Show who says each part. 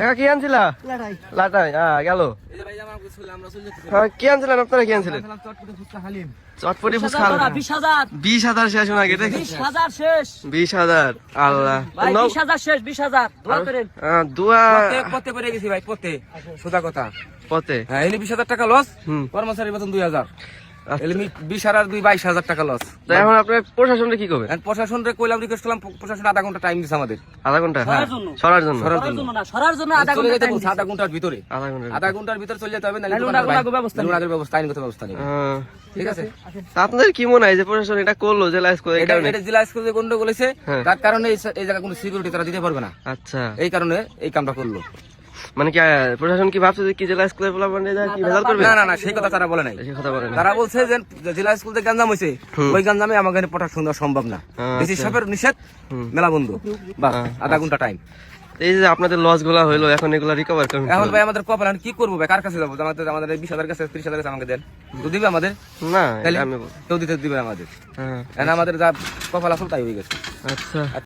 Speaker 1: কাকা কি আনছিলা? লাটাই গেল। কি আনছিলেন আপনারা? কি আনছিলেন? চটপটি ফুচকা 20,000 শেষ হয়ে গেছে। 20,000 আল্লাহ
Speaker 2: 20,000 শেষ 20,000 দোয়া করেন।
Speaker 1: দোয়া
Speaker 3: পথে পড়ে গেছি ভাই, পথে সোজা কথা।
Speaker 1: পথে
Speaker 3: হ্যাঁ, এলি 20,000 টাকা লস, কর্মচারী বেতন 2,000, এলি 20 আর 2 22,000 টাকা লস।
Speaker 1: তো এখন আপনার প্রশাসনটা কি করবে?
Speaker 3: প্রশাসনকে কইলাম, রিকোয়েস্ট করলাম, প্রশাসন আধা ঘন্টা টাইম দিছে আমাদের।
Speaker 1: আধা ঘন্টা?
Speaker 2: সরার জন্য।
Speaker 1: সরার জন্য
Speaker 2: সরার জন্য আধা
Speaker 3: চলে
Speaker 2: ঘন্টা
Speaker 3: যেতে
Speaker 2: টাইম
Speaker 3: বলছে, আধা ঘন্টার ভিতরে।
Speaker 1: আধা ঘন্টা।
Speaker 3: আধা ঘন্টার ভিতরে চলে যেতে হবে, নাহলে
Speaker 2: নাহলে
Speaker 3: দোকানের
Speaker 2: ওনার
Speaker 3: বাইরে-
Speaker 2: ব্যবস্থা নেবে।
Speaker 3: ওনাদের ব্যবস্থা, আইনগত ব্যবস্থা নেবে। ঠিক আছে?
Speaker 1: তা আপনাদের কি মনে হয় যে প্রশাসন এটা করলো জেলা স্কুল এই কারণে?
Speaker 3: এটা জেলা স্কুলে গন্ডগোল হয়েছে,
Speaker 1: হ্যাঁ।
Speaker 3: তার কারণে এই জায়গায় কোনো সিকিউরিটি তারা দিতে পারবে না,
Speaker 1: আচ্ছা,
Speaker 3: এই কারণে এই কামটা করলো।
Speaker 1: মানে কি প্রশাসন কি ভাবছে যে কি জেলা স্কুলের পোলাপান যা কি ভেজাল করবে?
Speaker 3: না না না, সেই কথা তারা বলে নাই।
Speaker 1: সে কথা বলে না।
Speaker 3: তারা বলছে যে জেলা স্কুল থেকে গাঞ্জাম হয়েছে, ওই গাঞ্জামে আমার এখানে প্রোটেকশন দেওয়া সম্ভব না, বেশি সাপের নিষেধ, মেলা বন্ধু, বাস আধা ঘন্টা টাইম।
Speaker 1: এই যে আপনাদের লস গুলা হইলো, এখন এগুলা রিকভার করুন।
Speaker 3: এখন ভাই আমাদের কপাল, এখন কি করবো ভাই, কার কাছে যাবো? আমাদের 20,000 কাছে 30,000 কাছে আমাকে দেন, তো দিবে আমাদের?
Speaker 1: না
Speaker 3: তাহলে
Speaker 1: আমি
Speaker 3: কেউ দিতে দিবে আমাদের?
Speaker 1: হ্যাঁ,
Speaker 3: এখন আমাদের যা কপাল আসল তাই হয়ে গেছে।
Speaker 1: আচ্ছা।